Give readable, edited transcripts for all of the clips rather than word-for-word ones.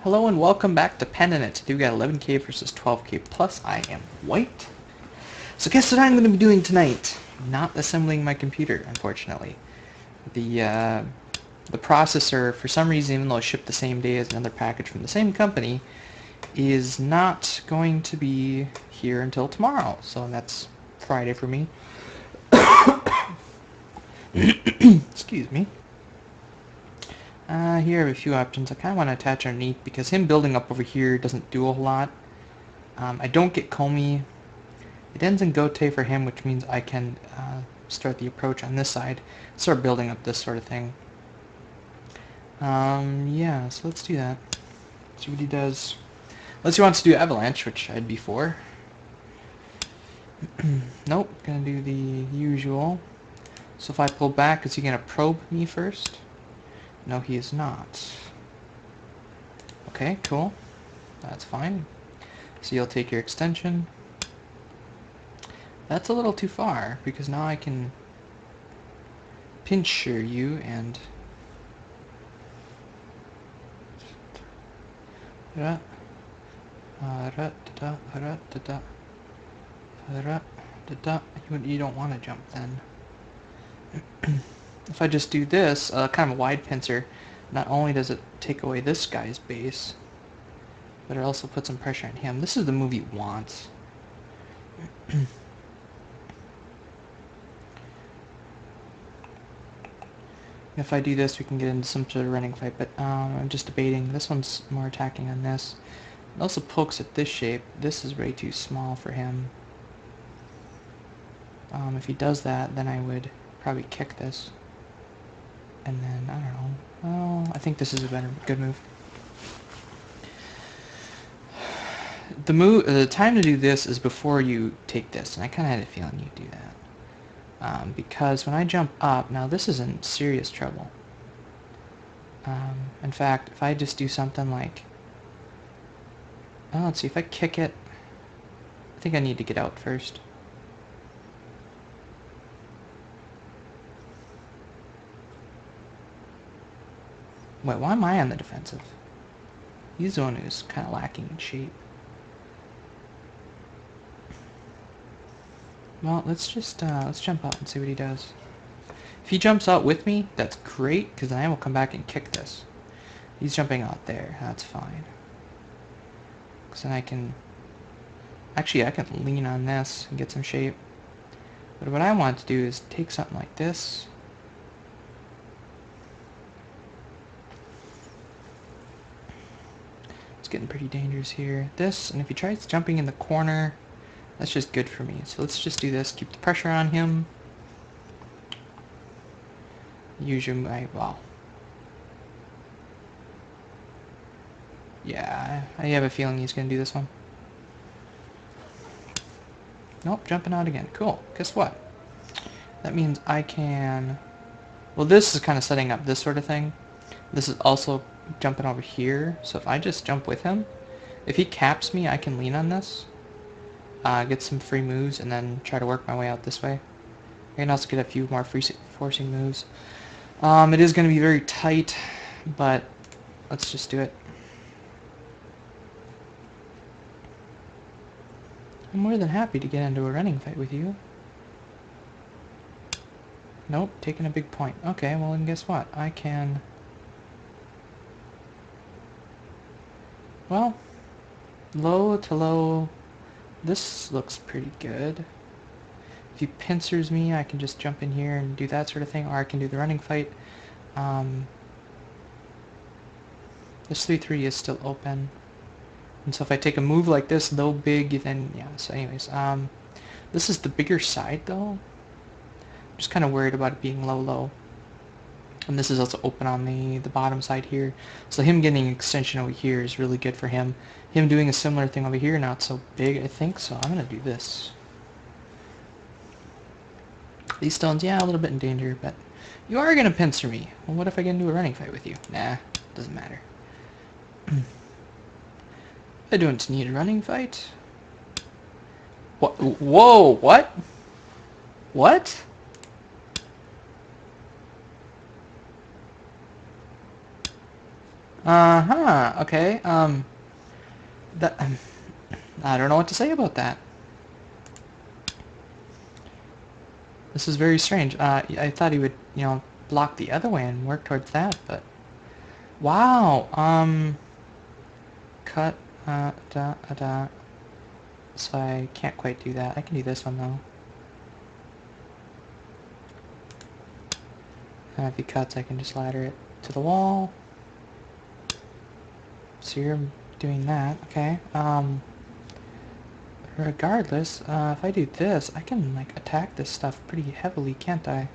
Hello and welcome back to Pandanet. Today we got 11k versus 12k plus. I am white. So guess what I'm going to be doing tonight? Not assembling my computer, unfortunately. The processor, for some reason, even though it shipped the same day as another package from the same company, is not going to be here until tomorrow. So that's Friday for me. Excuse me. Here I have a few options. I kind of want to attach underneath because him building up over here doesn't do a whole lot. I don't get Comey. It ends in Gote for him, which means I can start the approach on this side, start building up this sort of thing. Yeah, so let's do that. See what he does. Unless he wants to do Avalanche, which I'd be for. Nope, gonna do the usual. So if I pull back, is he gonna probe me first? No, he is not. Okay, cool. That's fine. So you'll take your extension. That's a little too far, because now I can pincher you and... You don't want to jump then. If I just do this, kind of a wide pincer, not only does it take away this guy's base, but it also puts some pressure on him. This is the move he wants. If I do this, we can get into some sort of running fight, but I'm just debating. This one's more attacking on this. It also pokes at this shape. This is way too small for him. If he does that, then I would probably kick this. And then, I don't know. Oh, I think this is a good move. The time to do this is before you take this, and I kind of had a feeling you'd do that. Because when I jump up, now this is in serious trouble. In fact, if I just do something like... Oh, let's see, if I kick it... I think I need to get out first. Wait, why am I on the defensive? He's the one who's kind of lacking in shape. Well, let's jump out and see what he does. If he jumps out with me, that's great, because then I will come back and kick this. He's jumping out there, that's fine. Because then I can... Actually, I can lean on this and get some shape. But what I want to do is take something like this. It's getting pretty dangerous here. This, and if he tries jumping in the corner, that's just good for me. So let's just do this, keep the pressure on him. Use your... well... Yeah, I have a feeling he's going to do this one. Nope, jumping out again. Cool. Guess what? That means I can... Well, this is kind of setting up this sort of thing. This is also jumping over here. So if I just jump with him, if he caps me, I can lean on this. Get some free moves, and then try to work my way out this way. I can also get a few more free forcing moves. It is going to be very tight, but let's just do it. I'm more than happy to get into a running fight with you. Nope, taking a big point. Okay, well then guess what? I can... Well, low to low, this looks pretty good. If he pincers me, I can just jump in here and do that sort of thing, or I can do the running fight. This 3-3 is still open. And so if I take a move like this, low, big, then, yeah, so anyways, this is the bigger side, though. I'm just kind of worried about it being low, low. And this is also open on the bottom side here. So him getting an extension over here is really good for him. Him doing a similar thing over here, not so big, I think, so I'm going to do this. These stones, yeah, a little bit in danger, but you are going to pincer me. Well, what if I get into a running fight with you? Nah, doesn't matter. I don't need a running fight. What? Whoa, what? What? Uh-huh, okay, that, I don't know what to say about that. This is very strange. I thought he would, you know, block the other way and work towards that, but... Wow, cut, so I can't quite do that. I can do this one, though. And if he cuts, I can just ladder it to the wall. So you're doing that, okay. Regardless, if I do this, I can, like, attack this stuff pretty heavily, can't I?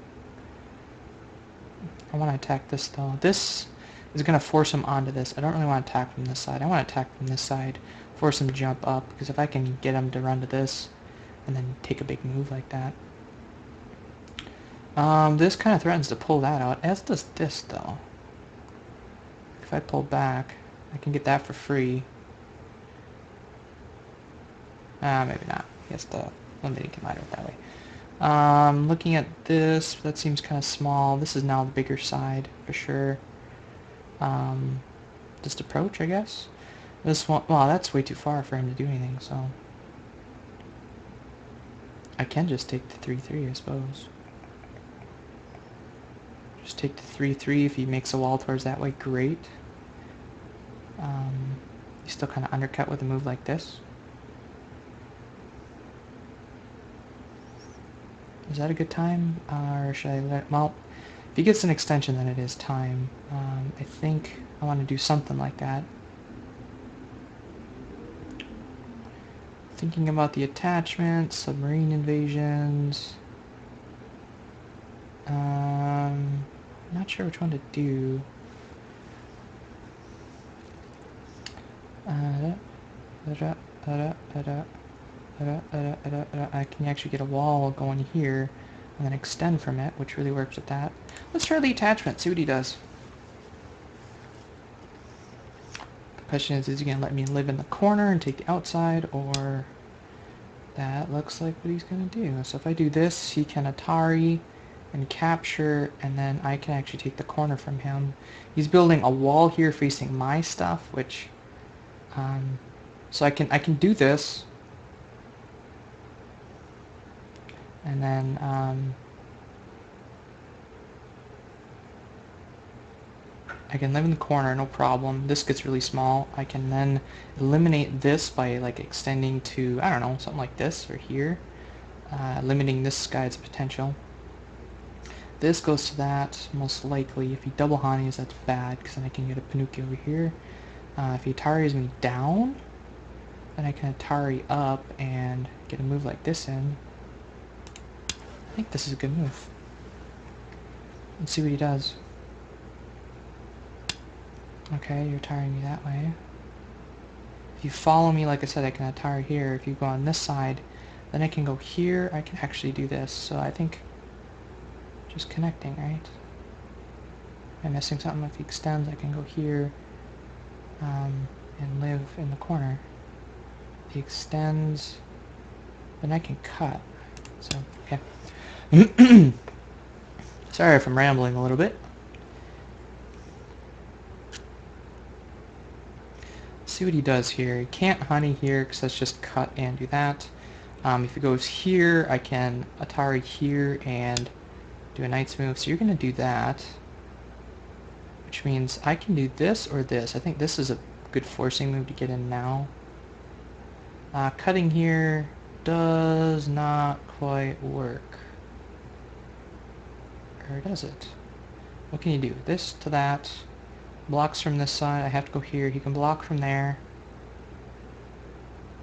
I want to attack this, though. This is going to force him onto this. I don't really want to attack from this side. I want to attack from this side, force him to jump up, because if I can get him to run to this, and then take a big move like that. This kind of threatens to pull that out, as does this, though. If I pull back, I can get that for free. Maybe not. I guess the limiting can ladder it that way. Looking at this, that seems kind of small. This is now the bigger side, for sure. Just approach, I guess. This one, well, that's way too far for him to do anything, so... I can just take the 3-3, I suppose. Just take the 3-3. If he makes a wall towards that way, great. He's still kind of undercut with a move like this. Is that a good time? Or should I let... Well, if he gets an extension, then it is time. I think I want to do something like that. Thinking about the attachments, submarine invasions. Not sure which one to do. I can actually get a wall going here and then extend from it, which really works with that. Let's try the attachment, see what he does. The question is he going to let me live in the corner and take the outside, or... That looks like what he's going to do. So if I do this, he can Atari and capture, and then I can actually take the corner from him. He's building a wall here facing my stuff, which... so I can do this, and then I can live in the corner, no problem. This gets really small. I can then eliminate this by like extending to, I don't know, something like this or here, limiting this guy's potential. This goes to that, most likely. If he double honeys, that's bad, because then I can get a Panuki over here. If he Ataris me down, then I can Atari up and get a move like this in. I think this is a good move. Let's see what he does. Okay, you're Ataring me that way. If you follow me, like I said, I can Atari here. If you go on this side, then I can go here. I can actually do this. So I think just connecting, right? I'm missing something. If he extends, I can go here and live in the corner. If he extends, then I can cut. So, okay. Sorry if I'm rambling a little bit. See what he does here. He can't honey here because that's just cut and do that. If he goes here, I can Atari here and do a knight's move. So you're going to do that, which means I can do this or this. I think this is a good forcing move to get in now. Cutting here does not quite work. Or does it? What can you do? This to that. Blocks from this side. I have to go here. He can block from there.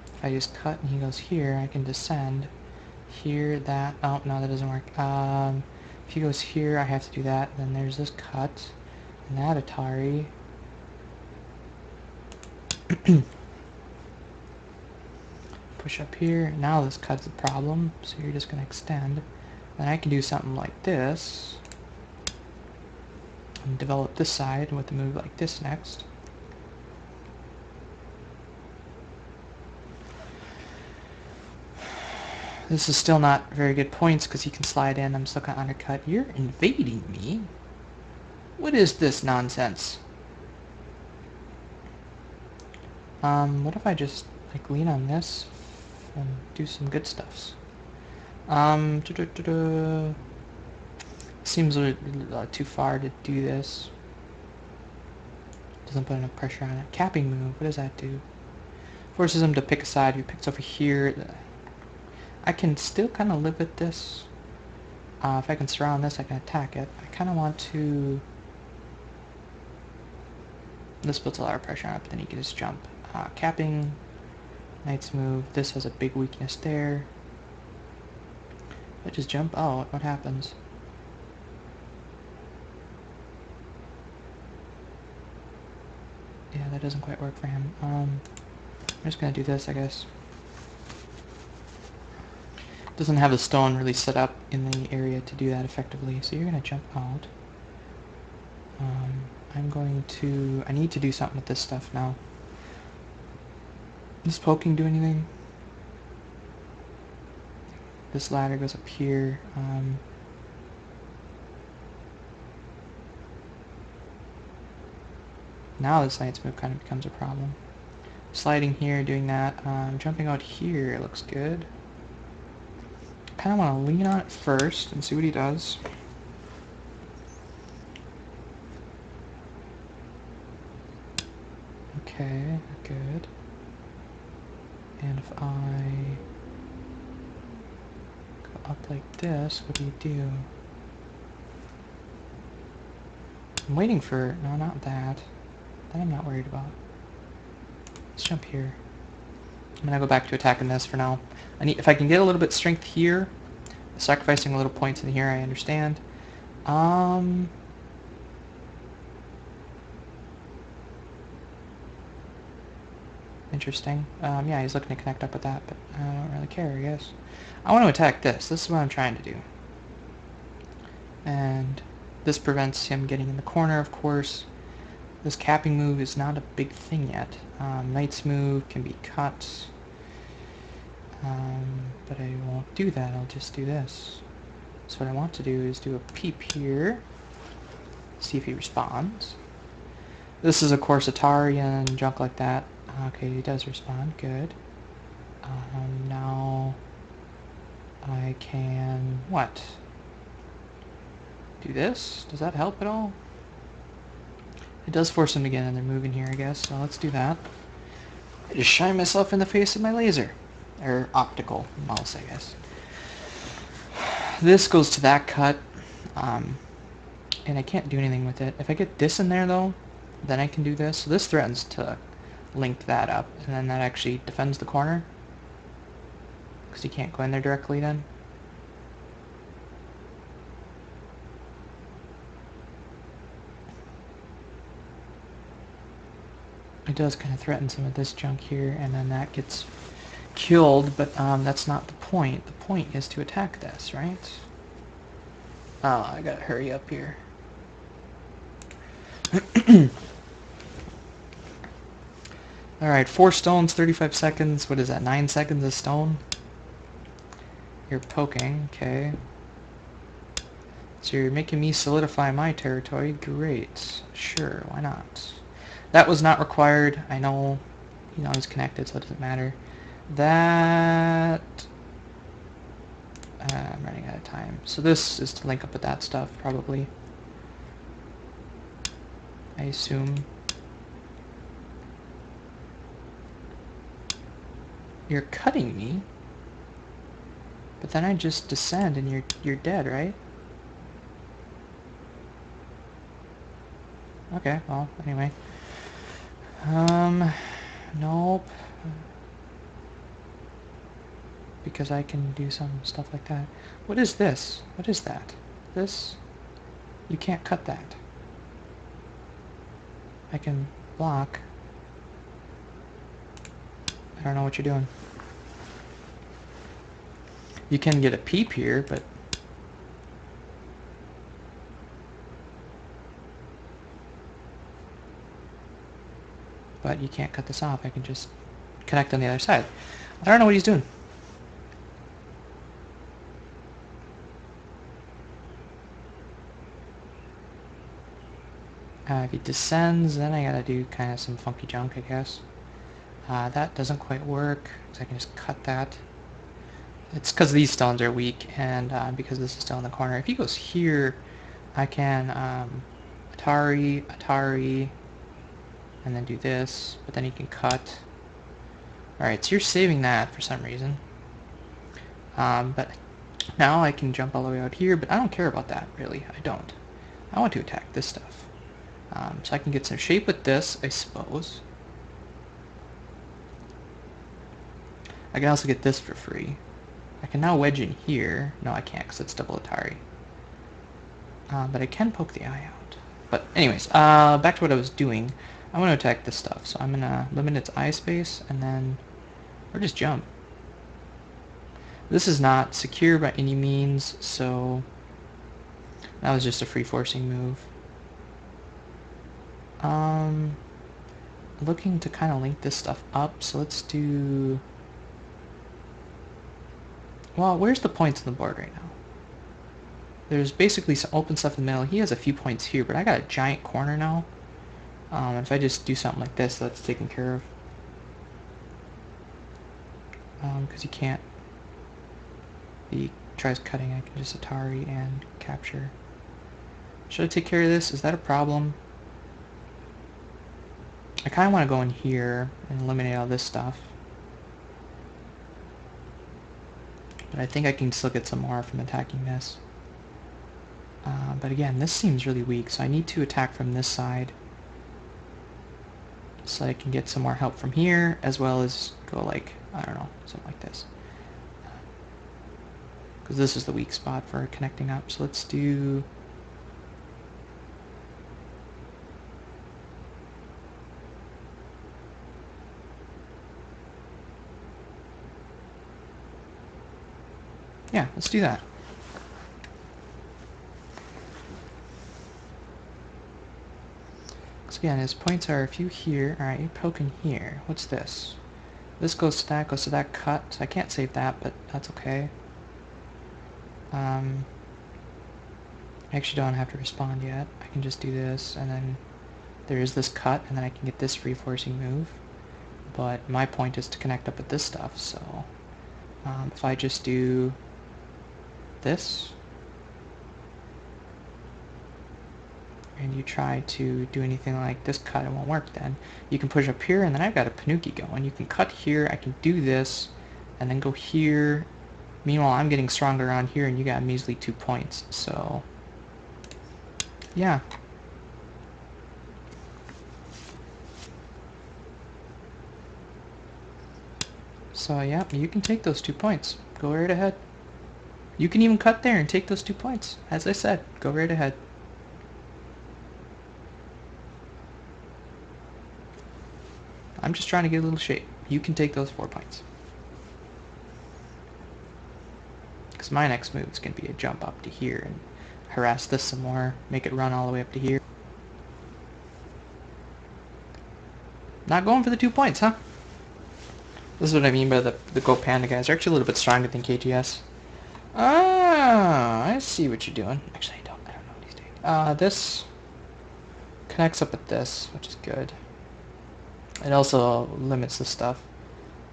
If I just cut and he goes here, I can descend. Here, that. Oh, no, that doesn't work. If he goes here, I have to do that. Then there's this cut. And that Atari. Push up here. Now this cut's a problem. So you're just going to extend. Then I can do something like this. And develop this side with a move like this next. This is still not very good points because he can slide in. I'm still going to undercut. You're invading me? What is this nonsense? What if I just like lean on this and do some good stuffs? Seems a little too far to do this. Doesn't put enough pressure on it. Capping move, what does that do? Forces him to pick a side. If he picks over here, I can still kind of live with this. If I can surround this, I can attack it. I kind of want to... This puts a lot of pressure on it, but then he can just jump. Capping, knight's move. This has a big weakness there. If I just jump out, what happens? Yeah, that doesn't quite work for him. I'm just gonna do this, I guess. Doesn't have the stone really set up in the area to do that effectively, so you're gonna jump out. I need to do something with this stuff now. Does poking do anything? This ladder goes up here. Now this knight's move kind of becomes a problem. Sliding here, doing that. Jumping out here looks good. Kind of want to lean on it first and see what he does. Okay, good. And if I go up like this, what do you do? I'm waiting for... No, not that. That I'm not worried about. Let's jump here. I'm gonna go back to attacking this for now. If I can get a little bit strength here, sacrificing a little points in here, I understand. Interesting. Yeah, he's looking to connect up with that, but I don't really care, I guess. I want to attack this. This is what I'm trying to do. And this prevents him getting in the corner, of course. This capping move is not a big thing yet. Knight's move can be cut. But I won't do that. I'll just do this. So what I want to do is do a peep here. See if he responds. This is, of course, Atari and junk like that. Okay, he does respond. Good. Now I can... what? Do this? Does that help at all? It does force him to get in there moving here, I guess, so let's do that. I just shine myself in the face with my laser. Or optical mouse, I guess. This goes to that cut, and I can't do anything with it. If I get this in there, though, then I can do this. So this threatens to link that up, and then that actually defends the corner. Because he can't go in there directly then. It does kind of threaten some of this junk here, and then that gets killed, but that's not the point. The point is to attack this, right? Oh, I gotta hurry up here. Alright, 4 stones, 35 seconds. What is that, 9 seconds of stone? You're poking, okay. So you're making me solidify my territory. Great. Sure, why not? That was not required. I know, you know, he's connected, so it doesn't matter. That... I'm running out of time. So this is to link up with that stuff, probably. I assume. You're cutting me? But then I just descend and you're dead, right? Okay, well, anyway. Nope. Because I can do some stuff like that. What is this? What is that? This? You can't cut that. I can block. I don't know what you're doing. You can get a peep here, but... but you can't cut this off. I can just connect on the other side. I don't know what he's doing. If he descends, then I gotta do kind of some funky junk, I guess. That doesn't quite work, so I can just cut that. It's because these stones are weak, and because this is still in the corner. If he goes here, I can Atari, and then do this, but then he can cut. Alright, so you're saving that for some reason. But now I can jump all the way out here, but I don't care about that, really. I don't. I want to attack this stuff. So I can get some shape with this, I suppose. I can also get this for free. I can now wedge in here. No, I can't, because it's double Atari. But I can poke the eye out. But anyways, back to what I was doing. I want to attack this stuff, so I'm going to limit its eye space, and then, or just jump. This is not secure by any means, so that was just a free forcing move. Looking to kind of link this stuff up, so let's do... Well, where's the points on the board right now? There's basically some open stuff in the middle. He has a few points here, but I got a giant corner now. If I just do something like this, that's taken care of. Because you can't... He tries cutting, I can just Atari and capture. Should I take care of this? Is that a problem? I kind of want to go in here and eliminate all this stuff. But I think I can still get some more from attacking this. But again, this seems really weak, so I need to attack from this side. So I can get some more help from here, as well as go like, I don't know, something like this. Because this is the weak spot for connecting up. So let's do... Yeah, let's do that. So again, his points are a few here. Alright, you're poking here. What's this? This goes to that cut. So I can't save that, but that's okay. I actually don't have to respond yet. I can just do this, and then there is this cut, and then I can get this free forcing move. But my point is to connect up with this stuff, so if I just do this, and you try to do anything like this cut, it won't work then. You can push up here, and then I've got a Panuki going. You can cut here, I can do this, and then go here. Meanwhile, I'm getting stronger on here, and you got measly 2 points, so... yeah. So, yeah, you can take those 2 points. Go right ahead. You can even cut there and take those 2 points. As I said, go right ahead. I'm just trying to get a little shape. You can take those 4 points. Because my next move is going to be a jump up to here and harass this some more. Make it run all the way up to here. Not going for the 2 points, huh? This is what I mean by the GoPanda guys. They're actually a little bit stronger than KGS. Ah, I see what you're doing. Actually, I don't know what he's doing. This connects up with this, which is good. It also limits the stuff.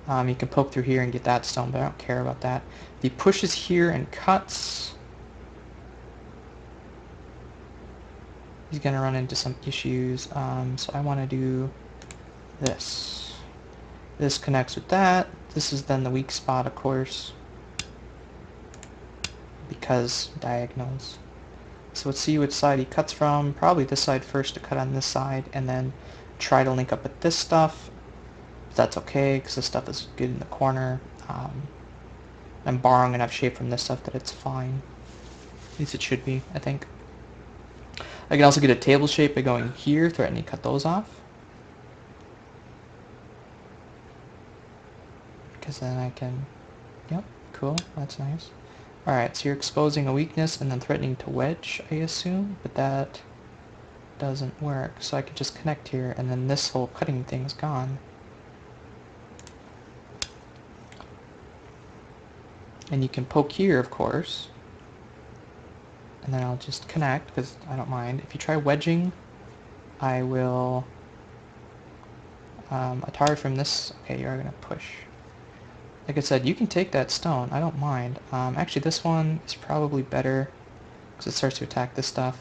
You can poke through here and get that stone, but I don't care about that. If he pushes here and cuts, he's going to run into some issues. So I want to do this. This connects with that. This is then the weak spot, of course, because diagonals. So let's see which side he cuts from. Probably this side first to cut on this side, and then try to link up with this stuff. That's okay, because this stuff is good in the corner. I'm borrowing enough shape from this stuff that it's fine. At least it should be, I think. I can also get a table shape by going here, threatening to cut those off. Because then I can... Yep, cool, that's nice. Alright, so you're exposing a weakness and then threatening to wedge, I assume, but that doesn't work. So I could just connect here, and then this whole cutting thing is gone. And you can poke here, of course. And then I'll just connect, because I don't mind. If you try wedging, I will Atari from this. Okay, you are gonna push. Like I said, you can take that stone. I don't mind. Actually, this one is probably better because it starts to attack this stuff.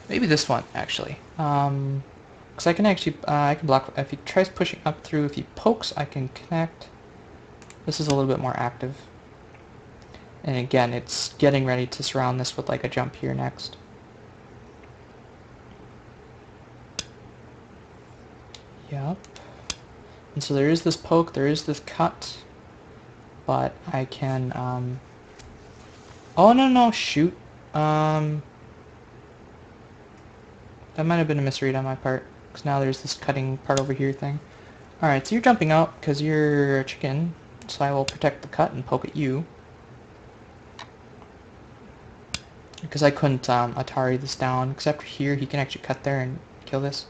Maybe this one actually. Because I can actually I can block if he tries pushing up through. If he pokes, I can connect. This is a little bit more active. And again, it's getting ready to surround this with like a jump here next. Yep. And so there is this poke, there is this cut, but I can, oh no, shoot. That might have been a misread on my part, because now there's this cutting part over here thing. Alright, so you're jumping out because you're a chicken, so I will protect the cut and poke at you. Because I couldn't Atari this down, except here he can actually cut there and kill this.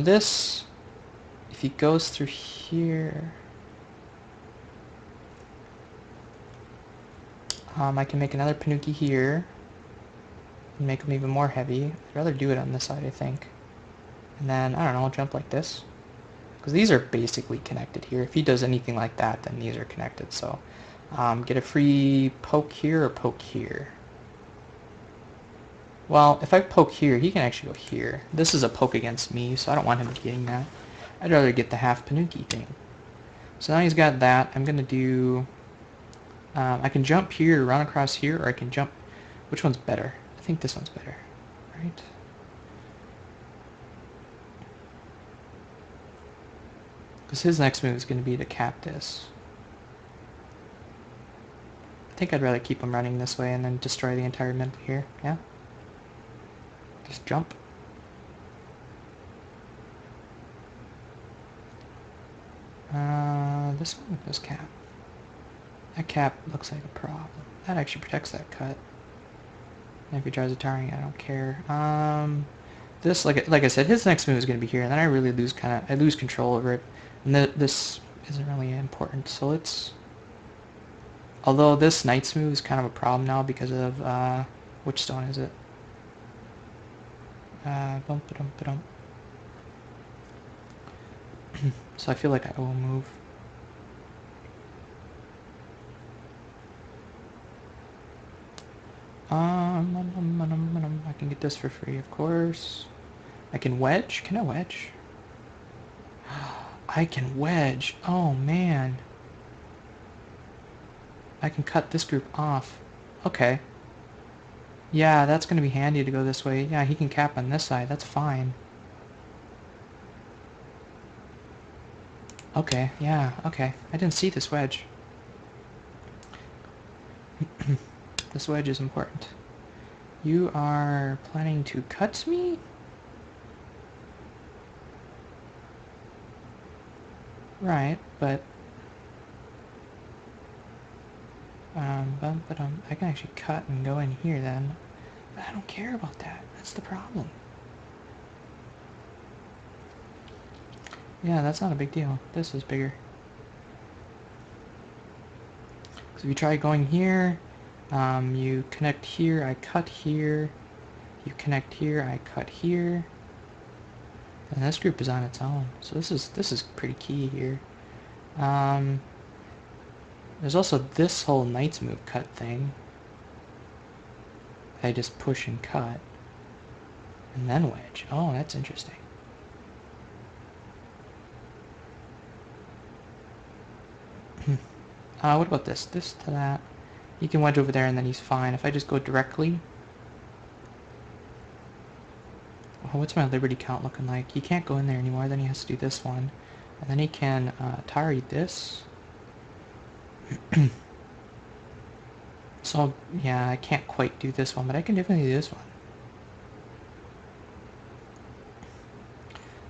This, if he goes through here, I can make another Panuki here and make them even more heavy. I'd rather do it on this side, I think. And then, I don't know, I'll jump like this. Because these are basically connected here. If he does anything like that, then these are connected. So, get a free poke here or poke here. Well, if I poke here, he can actually go here. This is a poke against me, so I don't want him getting that. I'd rather get the half Panuki thing. So now he's got that. I'm going to do... I can jump here, run across here, or I can jump... Which one's better? I think this one's better, right? Because his next move is going to be to cap this. I think I'd rather keep him running this way and then destroy the entire middle here, yeah? Just jump. This one, this cap. That cap looks like a problem. That actually protects that cut. And if he tries Ataring, I don't care. This, like I said, his next move is going to be here, and then I really lose I lose control over it. And this isn't really important, so let's... Although this knight's move is kind of a problem now because of, which stone is it? Bump-a-dum-ba-dum. So I feel like I will move. I can get this for free, of course. I can wedge? Can I wedge? I can wedge. Oh, man. I can cut this group off. Okay. Yeah, that's going to be handy to go this way. Yeah, he can cap on this side. That's fine. Okay, yeah, okay. I didn't see this wedge. This wedge is important. You are planning to cut me? Right, but... I can actually cut and go in here then. But I don't care about that. That's the problem. Yeah, that's not a big deal. This is bigger. So if you try going here, you connect here, I cut here. You connect here, I cut here. And this group is on its own. So this is pretty key here. There's also this whole knight's move cut thing. I just push and cut. And then wedge. Oh, that's interesting. What about this? This to that. He can wedge over there and then he's fine. If I just go directly... Oh, what's my liberty count looking like? He can't go in there anymore, then he has to do this one. And then he can Atari this. So, yeah, I can't quite do this one, but I can definitely do this one.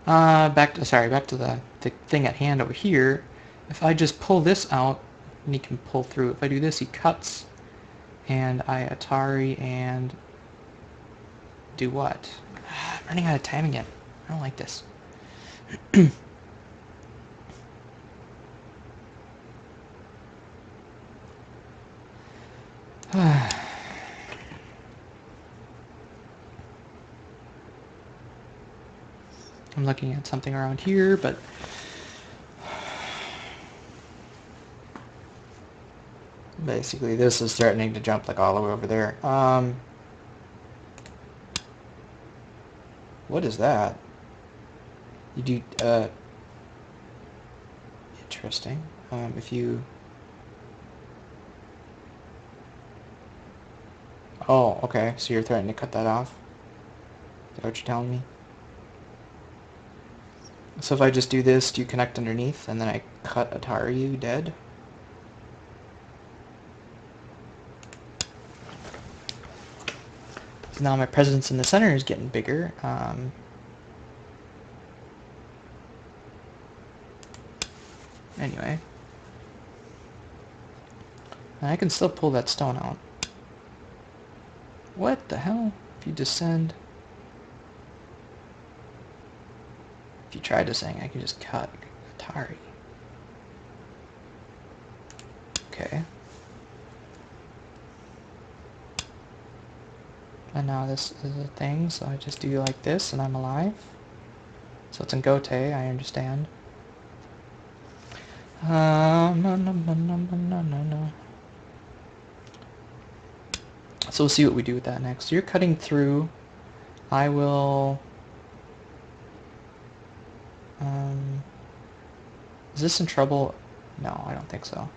Back to the thing at hand over here. If I just pull this out, and he can pull through. If I do this, he cuts, and I Atari and do what? I'm running out of time again. I don't like this. I'm looking at something around here, but basically this is threatening to jump like all the way over there. What is that? You do, interesting. If you... Oh, okay, so you're threatening to cut that off? Is that what you're telling me? So if I just do this, do you connect underneath, and then I cut Atari dead? So now my presence in the center is getting bigger. Anyway. I can still pull that stone out. What the hell? If you descend... If you try descending, I can just cut Atari. Okay. And now this is a thing, so I just do like this and I'm alive. So it's in Gote, I understand. No. So we'll see what we do with that next. So you're cutting through. I will... is this in trouble? No, I don't think so.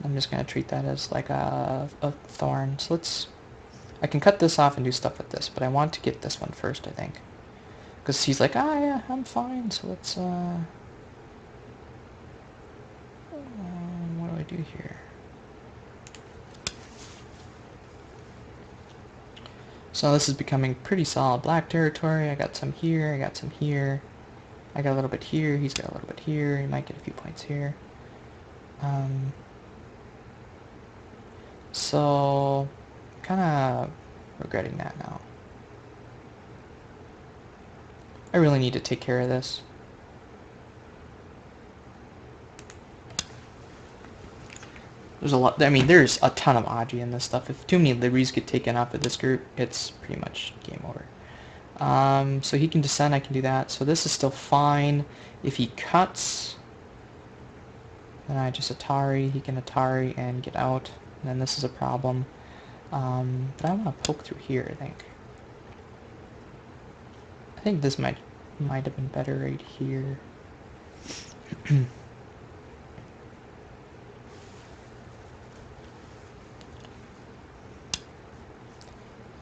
I'm just going to treat that as like a thorn. So I can cut this off and do stuff with this, but I want to get this one first, I think. Because he's like, ah, yeah, I'm fine, so let's, what do I do here? So this is becoming pretty solid black territory. I got some here, I got some here. I got a little bit here, he's got a little bit here, he might get a few points here. So, kind of regretting that now. I really need to take care of this. There's a lot, I mean, there's a ton of Aji in this stuff. If too many Libris get taken off of this group, it's pretty much game over. So he can descend, I can do that. So this is still fine. If he cuts, then I just Atari, he can Atari and get out. And then this is a problem. But I want to poke through here, I think. I think this might have been better right here.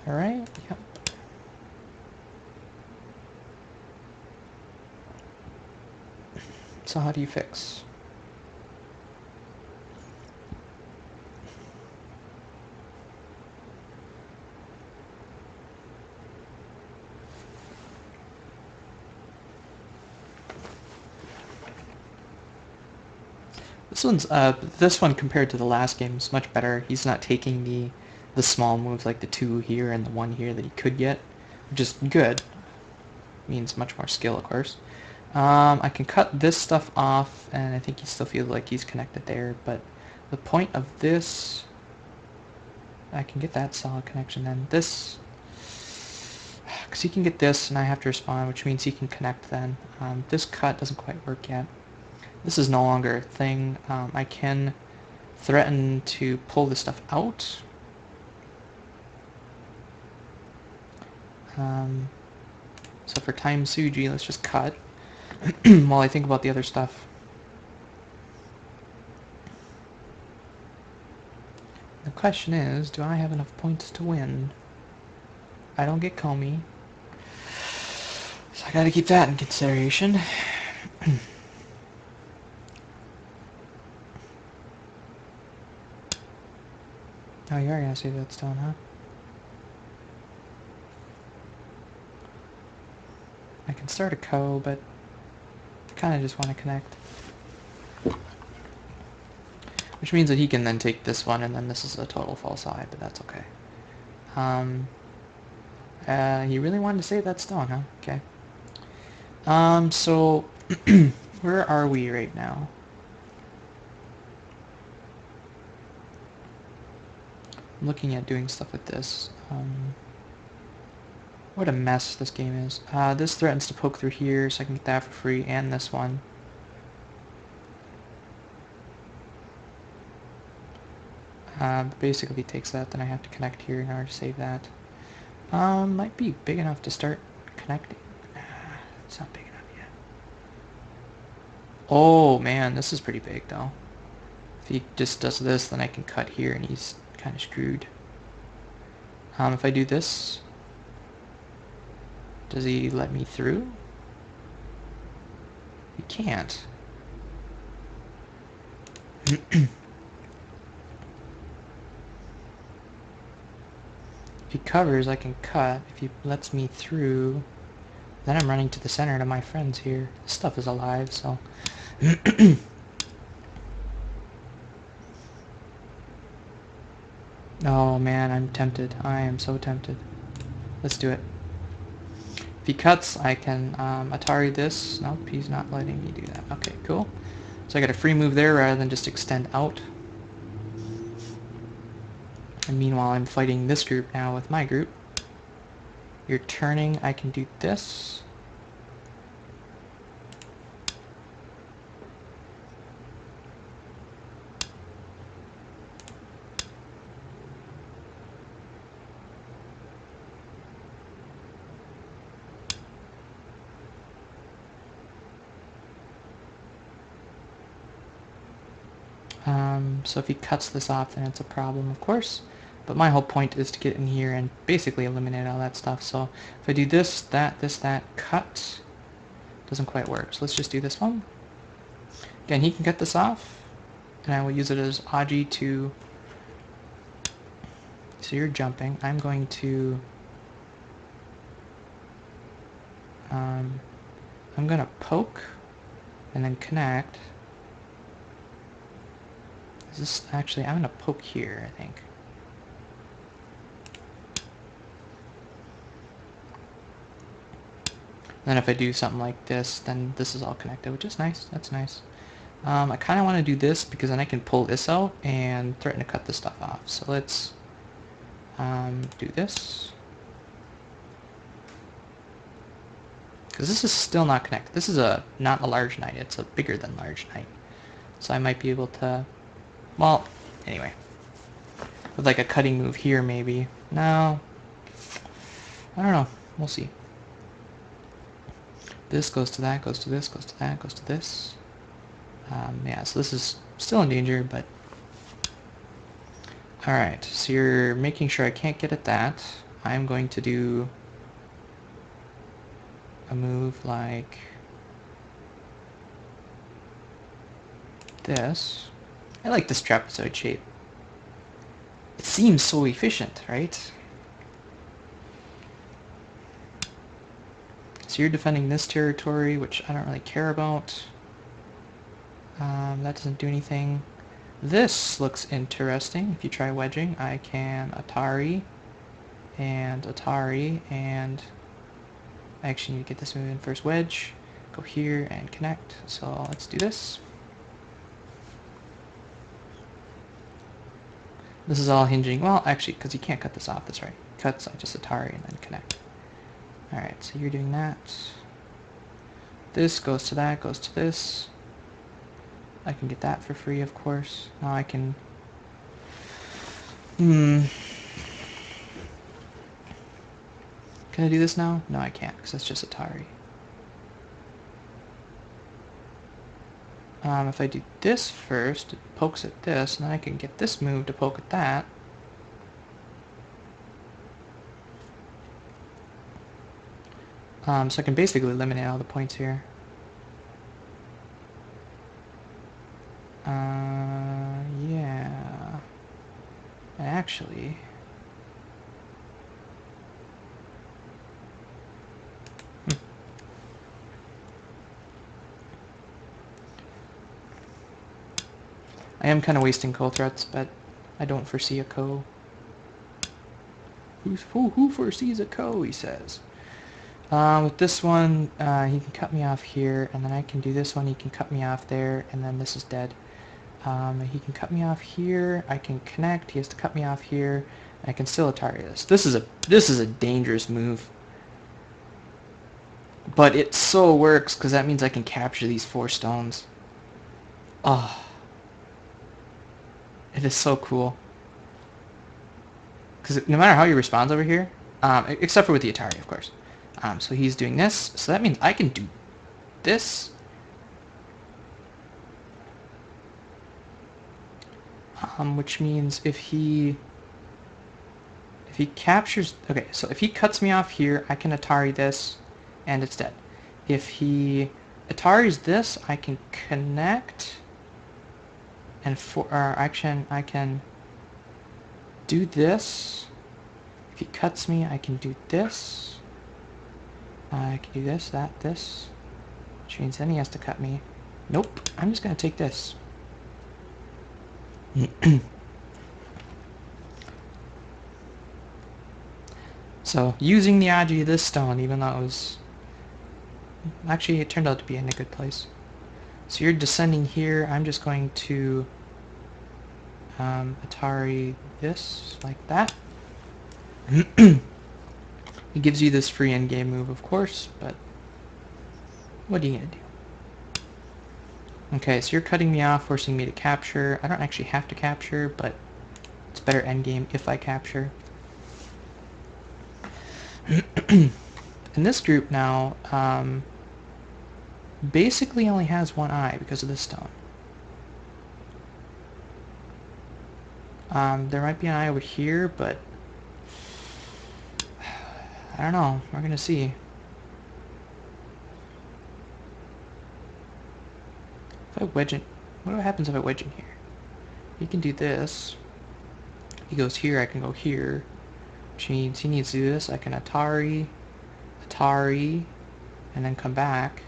Alright, yep. So how do you fix? This one compared to the last game is much better. He's not taking the small moves like the 2 here and the 1 here that he could get, which is good. Means much more skill, of course. I can cut this stuff off, and I think he still feels like he's connected there, but the point of this... I can get that solid connection then. This... Because he can get this, and I have to respond, which means he can connect then. This cut doesn't quite work yet. This is no longer a thing. I can threaten to pull this stuff out. So for time Suji, let's just cut while I think about the other stuff. The question is, do I have enough points to win? I don't get Comey, so I gotta keep that in consideration. Oh, you are gonna save that stone, huh? I can start a co, but I kinda just want to connect. Which means that he can then take this one, and then this is a total false eye, but that's okay. He really wanted to save that stone, huh? Okay. So, where are we right now? I'm looking at doing stuff with this. What a mess this game is. This threatens to poke through here, so I can get that for free, and this one. Basically takes that, then I have to connect here in order to save that. Might be big enough to start connecting. It's not big enough yet. Oh man, this is pretty big though. If he just does this, then I can cut here and he's kind of screwed. If I do this, does he let me through? He can't. If he covers, I can cut. If he lets me through, then I'm running to the center to my friends here. This stuff is alive, so... Oh man, I'm tempted. I am so tempted. Let's do it. If he cuts, I can Atari this. Nope, he's not letting me do that. Okay, cool. So I got a free move there rather than just extend out. And meanwhile, I'm fighting this group now with my group. You're turning, I can do this. So if he cuts this off, then it's a problem, of course. But my whole point is to get in here and basically eliminate all that stuff. So if I do this, that, cut, doesn't quite work. So let's just do this one. Again, he can cut this off, and I will use it as Aji to... So you're jumping. I'm going to... I'm going to poke, and then connect. Is this actually... I'm going to poke here, I think. Then if I do something like this, then this is all connected, which is nice. That's nice. I kind of want to do this because then I can pull this out and threaten to cut this stuff off. So let's do this. Because this is still not connected. This is not a large knight. It's a bigger than large knight. So I might be able to... Well, anyway. With like a cutting move here, maybe. No. I don't know. We'll see. This goes to that, goes to this, goes to that, goes to this. Yeah, so this is still in danger, but... Alright, so you're making sure I can't get at that. I'm going to do a move like this. I like this trapezoid shape. It seems so efficient, right? So you're defending this territory, which I don't really care about. That doesn't do anything. This looks interesting. If you try wedging, I can Atari, and I actually need to get this move in first. Wedge, go here and connect. So let's do this. This is all hinging, well, actually, because you can't cut this off, that's right. Cuts, I just Atari and then connect. Alright, so you're doing that. This goes to that, goes to this. I can get that for free, of course. Now I can... Can I do this now? No, I can't, because that's just Atari. If I do this first, it pokes at this, and then I can get this move to poke at that. So I can basically eliminate all the points here. Yeah. Actually... I am kind of wasting co-threats, but I don't foresee a co. Who foresees a co, he says. With this one, he can cut me off here, and then I can do this one, he can cut me off there, and then this is dead. He can cut me off here, I can connect, he has to cut me off here, and I can still Atari this. This is a dangerous move. But it so works because that means I can capture these 4 stones. Oh, it is so cool. Because no matter how he responds over here, except for with the Atari, of course. So he's doing this, so that means I can do this. Which means if he captures, okay, so if he cuts me off here, I can Atari this, and it's dead. If he Ataris this, I can connect, and I can do this. If he cuts me, I can do this. I can do this, that, this. Which means then he has to cut me. Nope, I'm just gonna take this. So, using the Aji of this stone, even though it was... Actually, it turned out to be in a good place. So you're descending here, I'm just going to Atari this, like that. It gives you this free endgame move, of course, but what are you gonna do? Okay, so you're cutting me off, forcing me to capture. I don't actually have to capture, but it's better endgame if I capture. And this group now basically only has one eye because of this stone. There might be an eye over here, but I don't know. We're gonna see. If I wedge it, what happens if I wedge in here? He can do this. He goes here, I can go here. Which means he needs to do this. I can Atari, and then come back.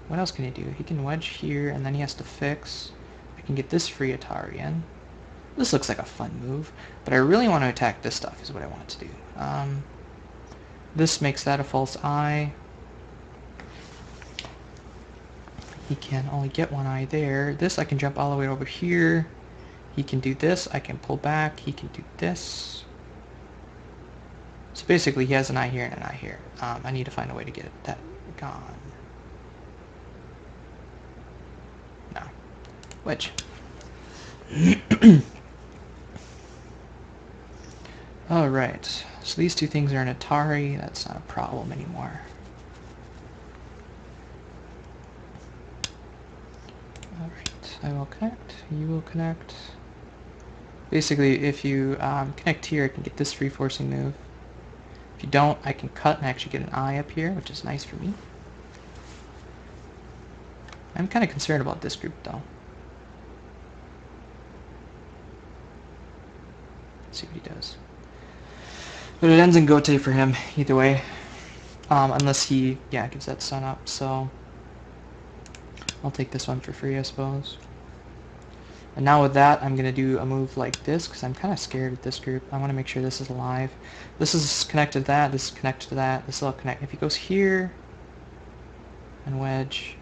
What else can he do? He can wedge here, and then he has to fix. I can get this free Atari in. This looks like a fun move, but I really want to attack this stuff is what I want to do. This makes that a false eye. He can only get one eye there. This I can jump all the way over here. He can do this. I can pull back. He can do this. So basically he has an eye here and an eye here. I need to find a way to get that gone. No. Wedge. Alright. So these two things are an Atari. That's not a problem anymore. Alright. I will connect. You will connect. Basically, if you connect here, I can get this free forcing move. If you don't, I can cut and actually get an eye up here, which is nice for me. I'm kind of concerned about this group, though. Let's see what he does. But it ends in Gote for him, either way. Unless he, yeah, gives that sun up, so... I'll take this one for free, I suppose. And now with that, I'm going to do a move like this, because I'm kind of scared with this group. I want to make sure this is alive. This is connected to that, this is connected to that, this will connect. If he goes here, and wedge,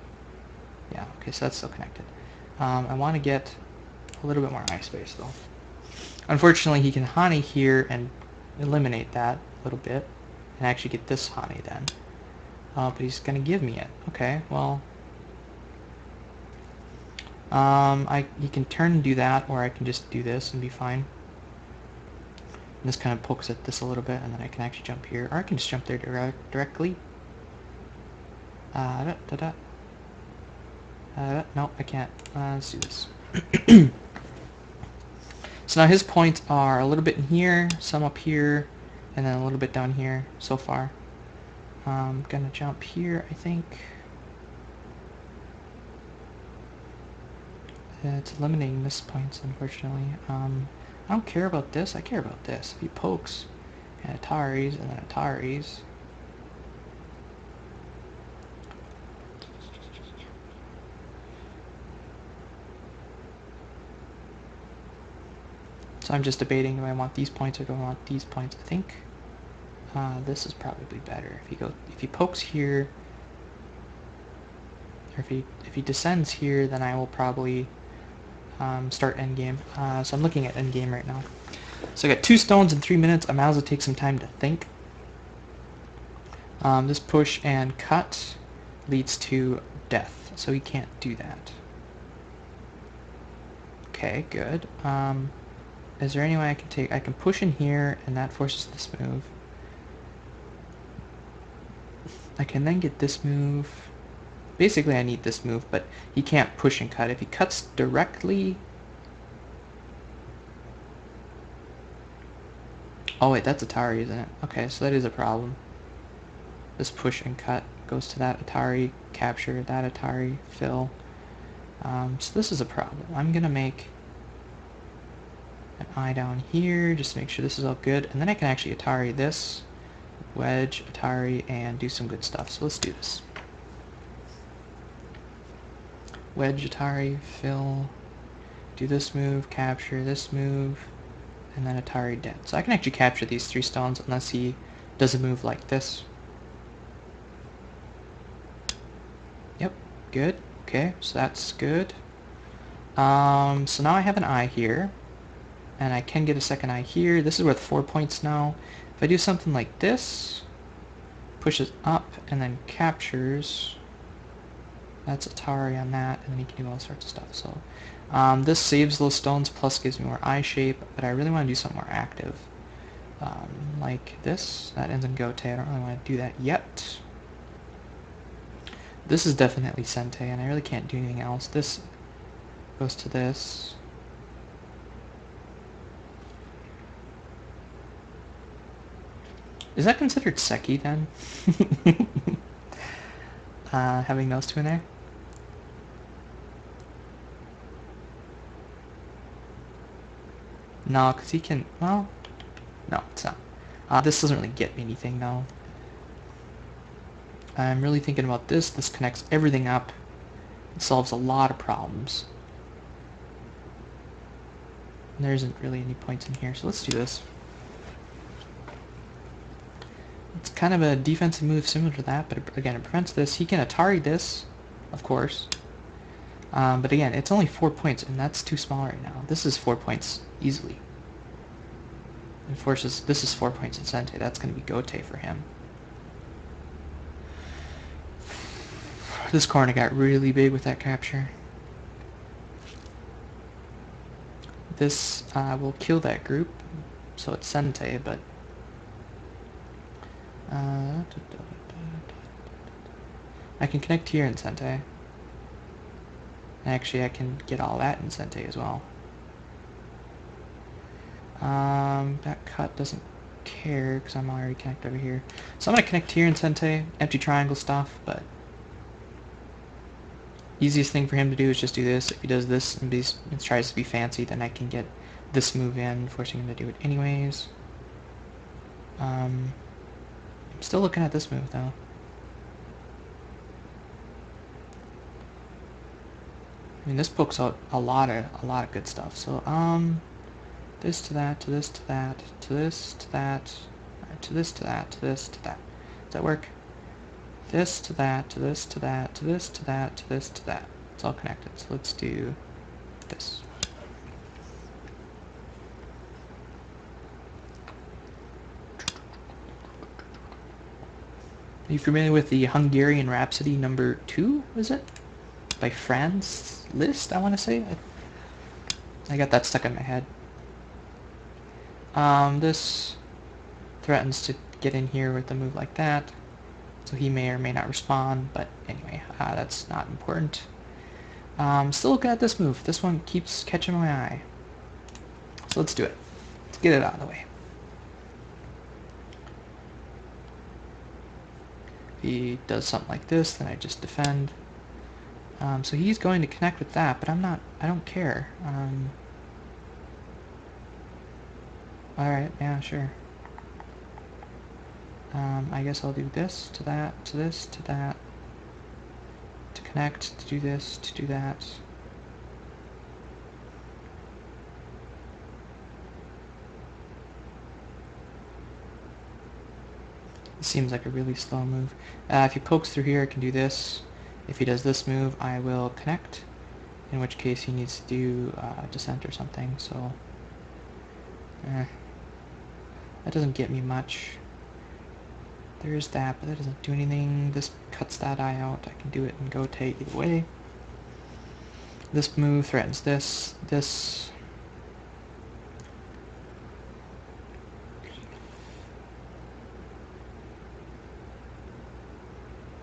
yeah, okay, so that's still connected. I want to get a little bit more eye space, though. Unfortunately, he can Hani here and eliminate that a little bit, and actually get this Hani then. But he's going to give me it. Okay, well... he can turn and do that, or I can just do this and be fine. And this kind of pokes at this a little bit, and then I can actually jump here, or I can just jump there directly. No, I can't. Let's do this. So now his points are a little bit in here, some up here, and then a little bit down here so far. I'm gonna jump here, I think. It's eliminating this points, unfortunately. I don't care about this, I care about this. If he pokes, and Ataris, and then Ataris. So I'm just debating, do I want these points or do I want these points? I think this is probably better. If he pokes here, or if he descends here, then I will probably start endgame. So I'm looking at endgame right now. So I got 2 stones in 3 minutes. I might as well take some time to think. This push and cut leads to death, so he can't do that. Okay, good. Is there any way I can take... I can push in here, and that forces this move. I can then get this move. Basically, I need this move, but he can't push and cut. If he cuts directly... Oh wait, that's Atari, isn't it? Okay, so that is a problem. This push and cut goes to that Atari, capture that Atari, fill. So this is a problem. I'm gonna make an eye down here, just to make sure this is all good, and then I can actually Atari this, wedge, Atari, and do some good stuff. So let's do this. Wedge, Atari, fill, do this move, capture this move, and then Atari dead. So I can actually capture these 3 stones unless he does a move like this. Yep, good. Okay, so that's good. So now I have an eye here, and I can get a second eye here. This is worth 4 points now. If I do something like this, pushes up and then captures, that's Atari on that, and then he can do all sorts of stuff. So this saves those stones, plus gives me more eye shape, but I really want to do something more active. Like this, that ends in Gote. I don't really want to do that yet. This is definitely Sente, and I really can't do anything else. This goes to this. Is that considered Seki then? Having those 2 in there? No, because he can... Well, no, it's not. This doesn't really get me anything, though. I'm really thinking about this. This connects everything up. It solves a lot of problems. And there isn't really any points in here, so let's do this. It's kind of a defensive move similar to that, but again, it prevents this. He can Atari this, of course. But again, it's only 4 points, and that's too small right now. This is 4 points easily. And forces, this is 4 points in Sente. That's going to be Gote for him. This corner got really big with that capture. This will kill that group, so it's Sente, but... I can connect here in Sente. Actually, I can get all that in Sente as well. That cut doesn't care because I'm already connected over here. So I'm going to connect here in Sente, empty triangle stuff, but easiest thing for him to do is just do this. If he does this and tries to be fancy, then I can get this move in, forcing him to do it anyways. I'm still looking at this move though. I mean, this pokes out a lot of good stuff. So this to that, to this to that, to this to that, to this to that, to this to that. Does that work? This to that, to this to that, to this to that, to this to that. It's all connected. So let's do this. Are you familiar with the Hungarian Rhapsody number 2, is it? By Franz, Liszt, I want to say? I got that stuck in my head. This threatens to get in here with a move like that. So he may or may not respond, but anyway, that's not important. Still looking at this move. This one keeps catching my eye. So let's do it. Let's get it out of the way. If he does something like this, then I just defend. So he's going to connect with that, but I don't care. Alright, yeah, sure. I guess I'll do this to that, to this, to that, to connect, to do this, to do that. This seems like a really slow move. If he pokes through here, I can do this. If he does this move, I will connect, in which case he needs to do descent or something, so... that doesn't get me much. There is that, but that doesn't do anything. This cuts that eye out. I can do it and go take either way. This move threatens this. This.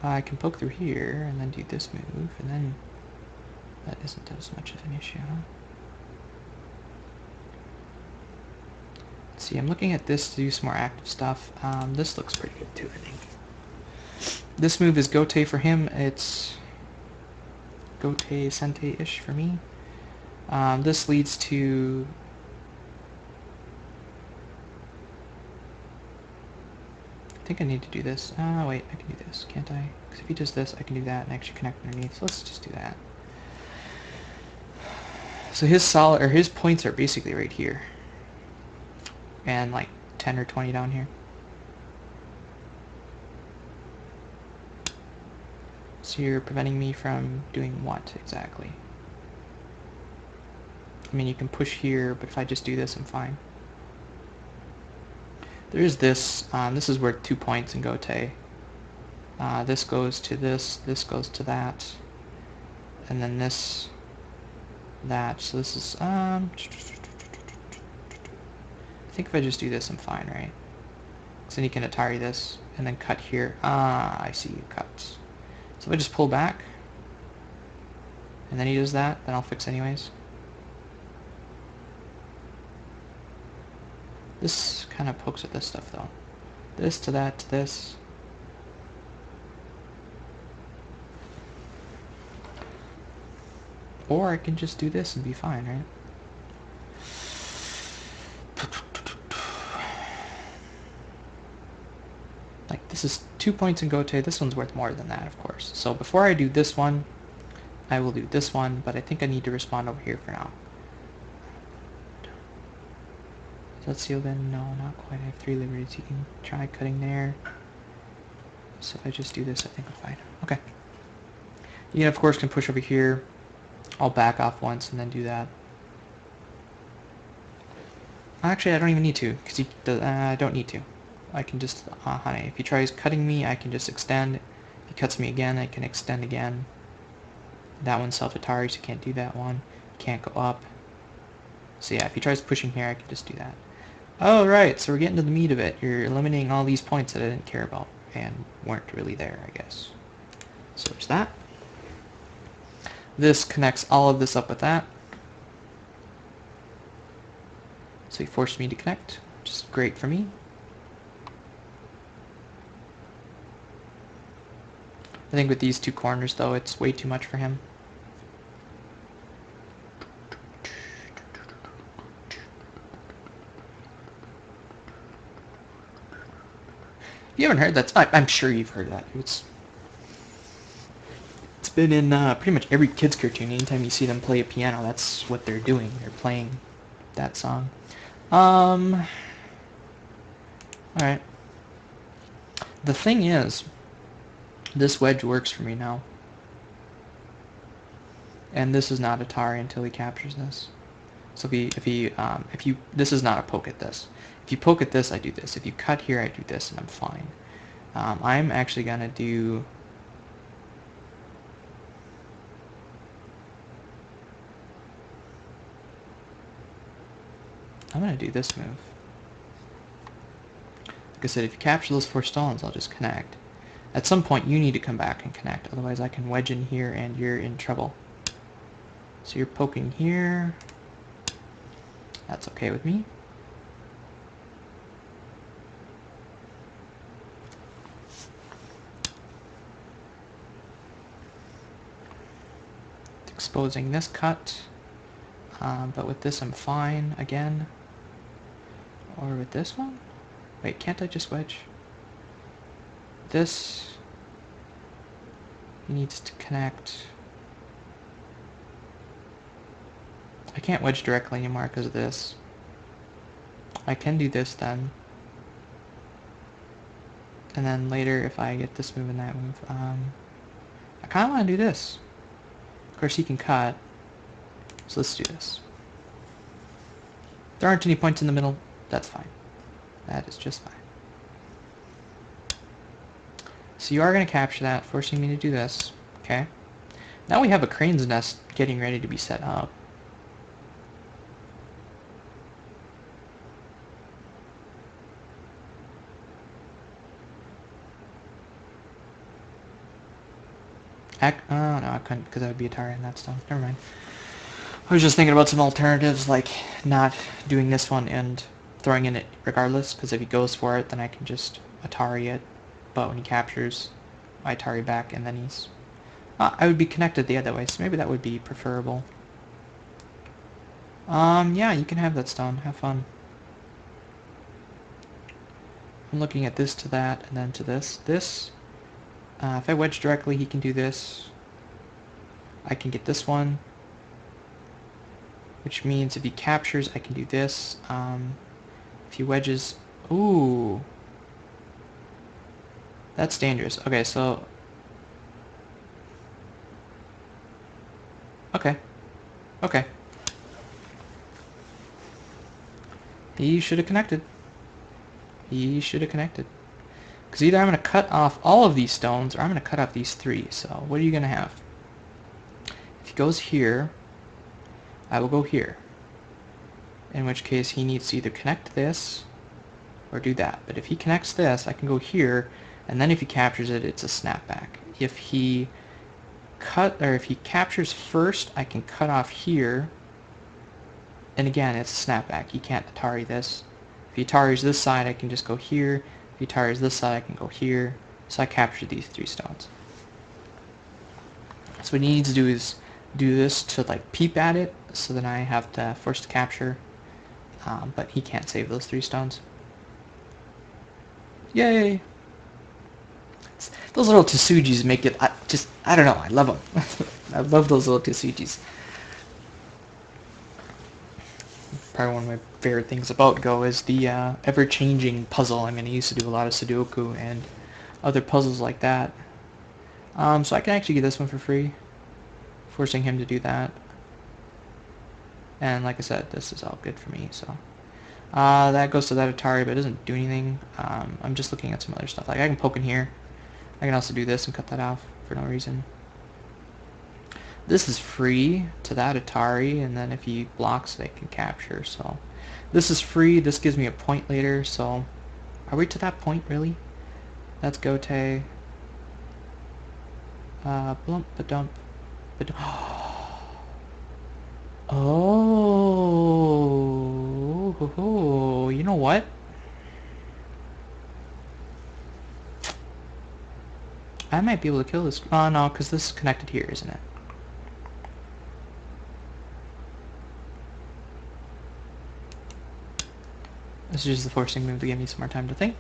I can poke through here and then do this move, and then that isn't as much of an issue. Let's see, I'm looking at this to do some more active stuff. This looks pretty good too, I think. This move is Gote for him. It's Gote Sente-ish for me. This leads to... I think I need to do this. Wait, I can do this, can't I? Because if he does this, I can do that and actually connect underneath. So let's just do that. So his points are basically right here. And like 10 or 20 down here. So you're preventing me from doing what exactly? I mean, you can push here, but if I just do this, I'm fine. There's this. This is worth 2 points in Gote. This goes to this. This goes to that. And then this. That. So this is... I think if I just do this, I'm fine, right? So then you can Atari this, and then cut here. I see you cut. So if I just pull back, and then he does that, then I'll fix anyways. This kind of pokes at this stuff, though. This to that to this. Or I can just do this and be fine, right? Like, this is 2 points in Gote. This one's worth more than that, of course. So before I do this one, I will do this one, but I think I need to respond over here for now. Is that sealed in? No, not quite. I have 3 liberties. You can try cutting there. So if I just do this, I think I'm fine. Okay. You, of course, can push over here. I'll back off once and then do that. Actually, I don't even need to, because I don't need to. I can just, honey, if he tries cutting me, I can just extend. If he cuts me again, I can extend again. That one's self-Atari, so you can't do that one. Can't go up. So yeah, if he tries pushing here, I can just do that. Oh, right, so we're getting to the meat of it. You're eliminating all these points that I didn't care about and weren't really there, I guess. So there's that. This connects all of this up with that. So he forced me to connect, which is great for me. I think with these 2 corners, though, it's way too much for him. If you haven't heard that, I'm sure you've heard that. It's been in pretty much every kid's cartoon. Anytime you see them play a piano, that's what they're doing. They're playing that song. Alright. The thing is, this wedge works for me now. And this is not Atari until he captures this. So if you this is not a poke at this. If you poke at this, I do this. If you cut here, I do this, and I'm fine. I'm actually gonna do... I'm gonna do this move. Like I said, if you capture those 4 stones, I'll just connect. At some point, you need to come back and connect. Otherwise, I can wedge in here, and you're in trouble. So you're poking here. That's okay with me. Exposing this cut. But with this, I'm fine again. Or with this one? Wait, can't I just wedge? This needs to connect. I can't wedge directly anymore because of this. I can do this then. And then later, if I get this move and that move, I kind of want to do this. Of course, he can cut. So let's do this. There aren't any points in the middle. That's fine. That is just fine. So you are going to capture that, forcing me to do this. Okay. Now we have a crane's nest getting ready to be set up. Oh, no, I couldn't, because that would be a tire and that's done. Never mind. I was just thinking about some alternatives, like not doing this one and throwing in it regardless, because if he goes for it, then I can just Atari it. But when he captures, I Atari back, and then he's... I would be connected the other way, so maybe that would be preferable. Yeah, you can have that stone. Have fun. I'm looking at this to that, and then to this. This, if I wedge directly, he can do this. I can get this one, which means if he captures, I can do this. If he wedges... Ooh. That's dangerous. Okay, so... Okay. Okay. He should have connected. He should have connected. Because either I'm going to cut off all of these stones, or I'm going to cut off these three. So, what are you going to have? If he goes here, I will go here. In which case, he needs to either connect this, or do that. But if he connects this, I can go here, and then if he captures it, it's a snapback. If he captures first, I can cut off here, and again, it's a snapback. He can't Atari this. If he Ataris this side, I can just go here. If he Ataris this side, I can go here. So I captured these three stones. So what he needs to do is do this to like peep at it, so then I have to force to capture. But he can't save those three stones. Yay! Those little Tsujis make it, I don't know, I love them. I love those little Tsujis. Probably one of my favorite things about Go is the ever-changing puzzle. I mean, I used to do a lot of Sudoku and other puzzles like that. So I can actually get this one for free, forcing him to do that. And like I said, this is all good for me, so. That goes to that Atari, but it doesn't do anything. I'm just looking at some other stuff. Like, I can poke in here. I can also do this and cut that off for no reason. This is free to that Atari, and then if he blocks, they can capture. So this is free. This gives me a point later. So are we to that point, really? That's Gote. Blump, ba-dump, ba-dump. Oh, you know what? I might be able to kill this. Oh, no, because this is connected here, isn't it? This is just the forcing move to give me some more time to think.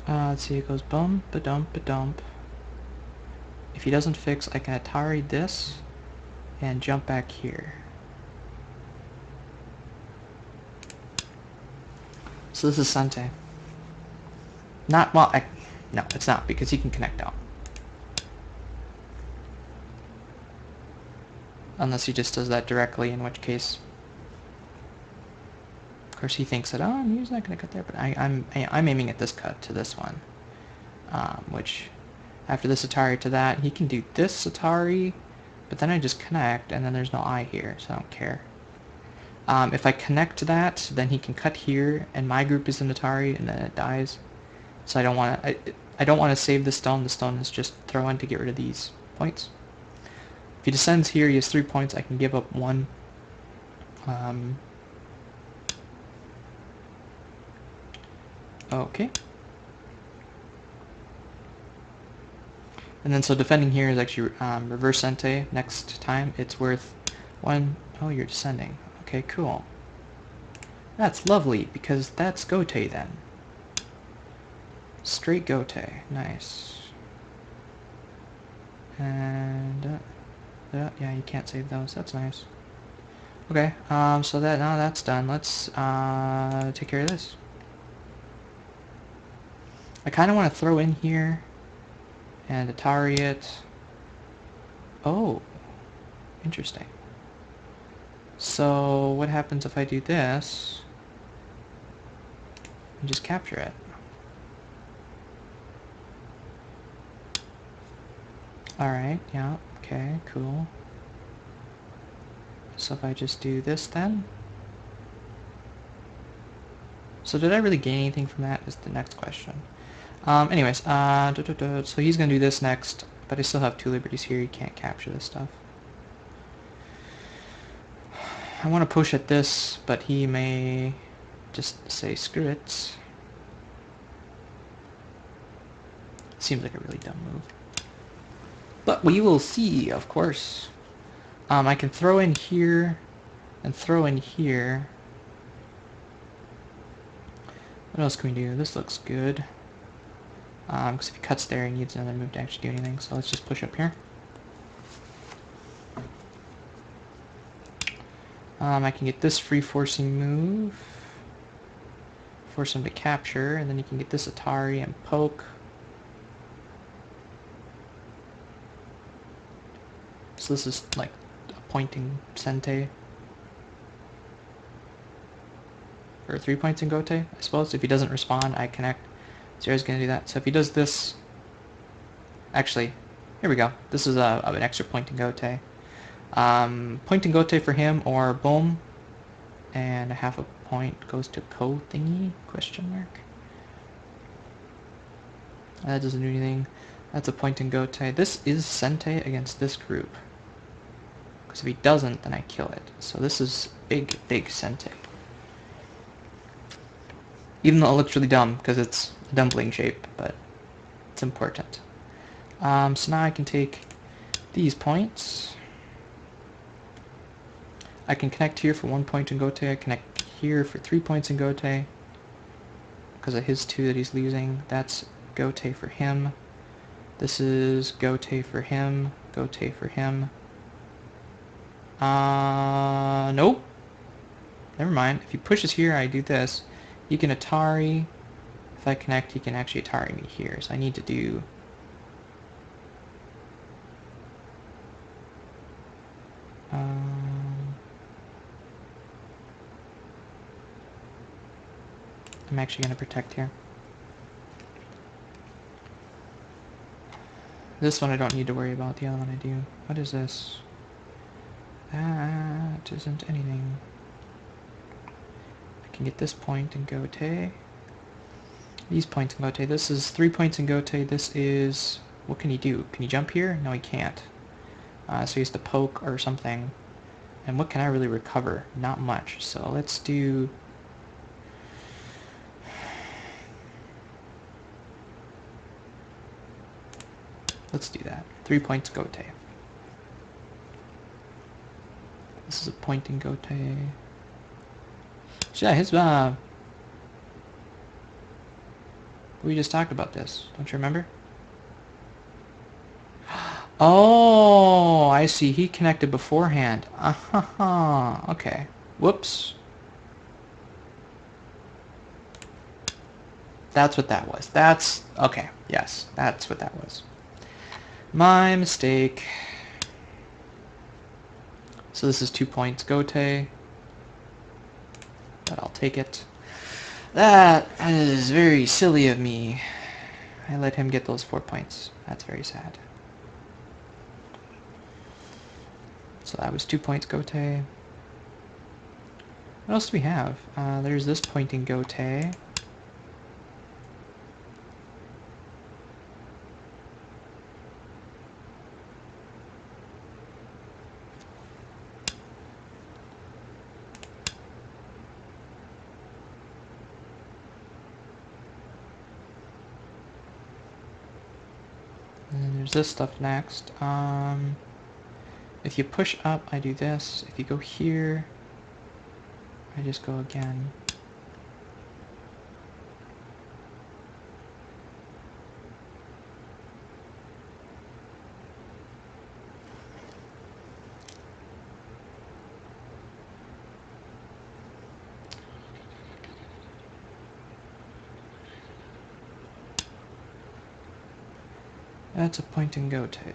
Let's see, it goes bump, ba-dump, ba-dump. If he doesn't fix, I can Atari this and jump back here. So this is Sante. Not, well, no, it's not, because he can connect out. Unless he just does that directly, in which case... Of course he thinks that, oh, he's not going to cut there, but I'm aiming at this cut to this one. Which, after this Atari to that, he can do this Atari, but then I just connect, and then there's no I here, so I don't care. If I connect to that, then he can cut here, and my group is in Atari, and then it dies. So I don't want to. I don't want to save the stone. The stone is just throw in to get rid of these points. If he descends here, he has 3 points. I can give up 1. Okay. And then so defending here is actually reverse Sente. Next time it's worth 1. Oh, you're descending. Okay, cool. That's lovely, because that's Gote then. Straight Gote. Nice. And yeah, you can't save those. That's nice. Okay, so now that's done. Let's take care of this. I kind of want to throw in here and Atari it. Oh, interesting. So what happens if I do this and just capture it? Alright, yeah, okay, cool. So if I just do this then? So did I really gain anything from that is the next question. Anyways, so he's going to do this next, but I still have 2 liberties here, you can't capture this stuff. I want to push at this, but he may just say screw it. Seems like a really dumb move. But we will see, of course. I can throw in here and throw in here. What else can we do? This looks good. Because if he cuts there, he needs another move to actually do anything. So let's just push up here. I can get this free forcing move. Force him to capture, and then you can get this Atari and poke. So this is like a pointing Sente. Or 3 points in Gote, I suppose. If he doesn't respond, I connect. Zero's going to do that. So if he does this... Actually, here we go. This is an extra point in Gote. Point in Gote for him, or boom. And a half a point goes to Ko thingy? Question mark. That doesn't do anything. That's a point in Gote. This is Sente against this group. Because if he doesn't, then I kill it. So this is big, big Sente. Even though it looks really dumb, because it's a dumpling shape, but it's important. So now I can take these points. I can connect here for 1 point in Gote. I connect here for 3 points in Gote. Because of his 2 that he's losing. That's Gote for him. This is Gote for him. Gote for him. Nope. Never mind. If he pushes here, I do this. He can Atari. If I connect, he can actually Atari me here. So I need to do... I'm actually going to protect here. This one I don't need to worry about. The other one I do. What is this? That isn't anything. I can get this point in Gote. These points in Gote. This is 3 points in Gote. This is... What can he do? Can he jump here? No, he can't. So he has to poke or something. And what can I really recover? Not much. So let's do... Let's do that. 3 points Gote. This is a point in Gote. So yeah, his... We just talked about this. Don't you remember? Oh, I see. He connected beforehand. Okay. Whoops. That's what that was. That's... Okay. Yes, that's what that was. My mistake. So this is 2 points Gote. But I'll take it. That is very silly of me. I let him get those 4 points. That's very sad. So that was 2 points Gote. What else do we have? There's this point in Gote. And then there's this stuff next. If you push up, I do this. If you go here, I just go again. That's a point and go to.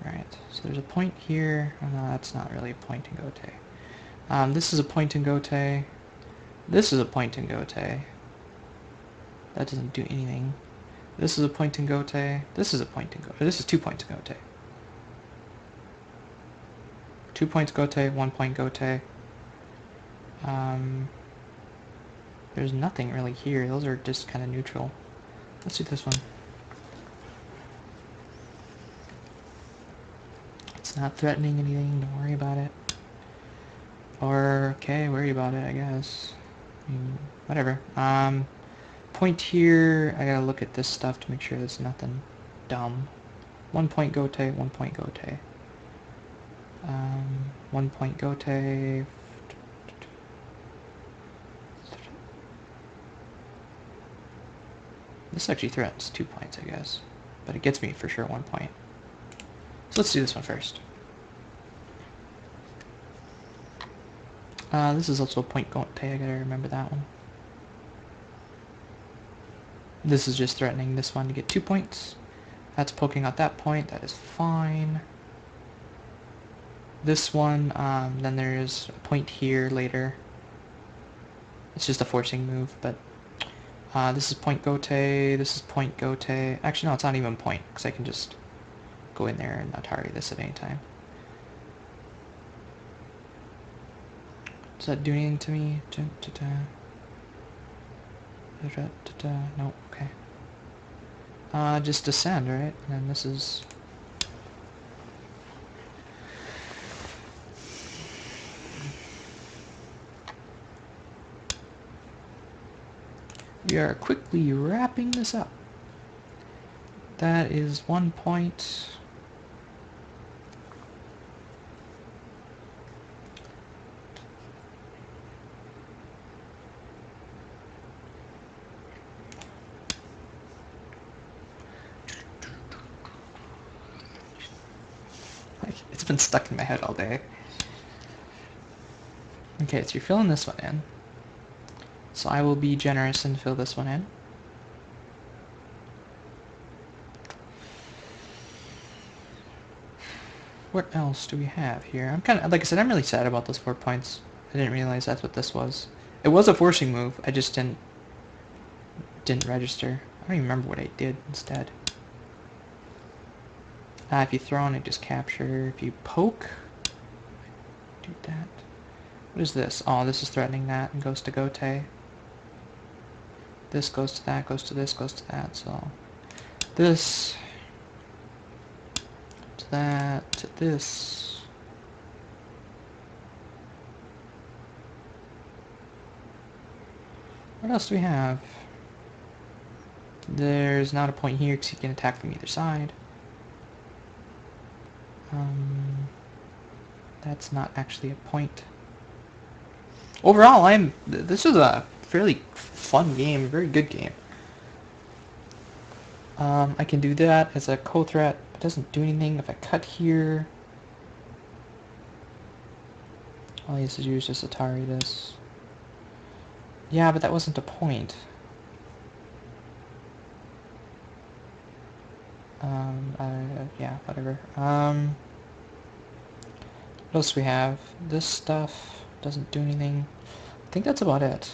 Right, so there's a point here. Oh, no, that's not really a point and go to. This is a point and go to. This is a point and go to. That doesn't do anything. This is a point and go to. This is a point and go to. This is 2 points go to. 2 points go to, 1 point go to. There's nothing really here. Those are just kind of neutral. Let's do this one. It's not threatening anything. Don't worry about it. Or, okay, worry about it, I guess. I mean, whatever. Point here. I gotta look at this stuff to make sure there's nothing dumb. 1 point go to, 1 point go to. 1 point go to. This actually threatens 2 points, I guess. But it gets me for sure 1 point. So let's do this one first. This is also a point go to. I gotta remember that one. This is just threatening this one to get 2 points. That's poking out that point. That is fine. This one, then there's a point here later. It's just a forcing move, but this is point go to, this is point go to. Actually, no, it's not even point, because I can just go in there and Atari this at any time. Does that do anything to me? No, okay. Just descend, right? And then this is... We are quickly wrapping this up. That is 1 point. It's been stuck in my head all day. Okay, so you're filling this one in. So I will be generous and fill this one in. What else do we have here? I'm kind of, like I said, I'm really sad about those 4 points. I didn't realize that's what this was. It was a forcing move. I just didn't register. I don't even remember what I did instead. If you throw in, I just capture. If you poke, do that. What is this? Oh, this is threatening that and goes to gote. This goes to that, goes to this, goes to that. So this to that to this. What else do we have? There's not a point here because you can attack from either side. That's not actually a point. Overall, this is a fairly fun game, very good game. I can do that as a co-threat. It doesn't do anything if I cut here. All I used to do is just Atari this. Yeah, but that wasn't a point. Yeah, whatever. What else do we have? This stuff doesn't do anything. I think that's about it.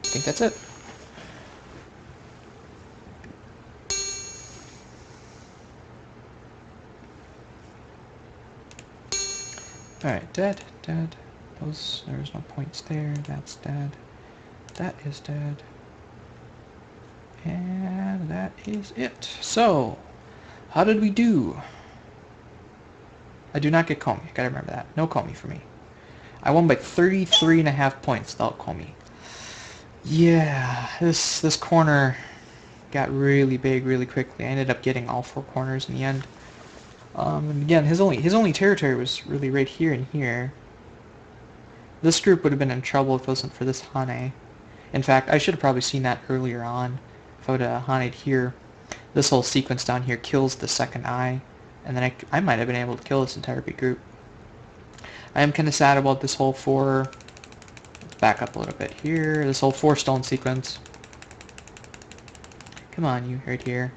I think that's it. Alright, dead, dead. There's no points there. That's dead. That is dead. And that is it. So, how did we do? I do not get Comey. Gotta remember that. No Comey for me. I won by 33.5 points without Comey. Yeah, this corner got really big really quickly. I ended up getting all 4 corners in the end. And again, his only territory was really right here and here. This group would have been in trouble if it wasn't for this Hane. In fact, I should have probably seen that earlier on. If I would have Hane'd here, this whole sequence down here kills the second eye. And then I might have been able to kill this entire big group. I am kind of sad about this whole 4... Let's back up a little bit here. This whole 4 stone sequence. Come on, you, right here.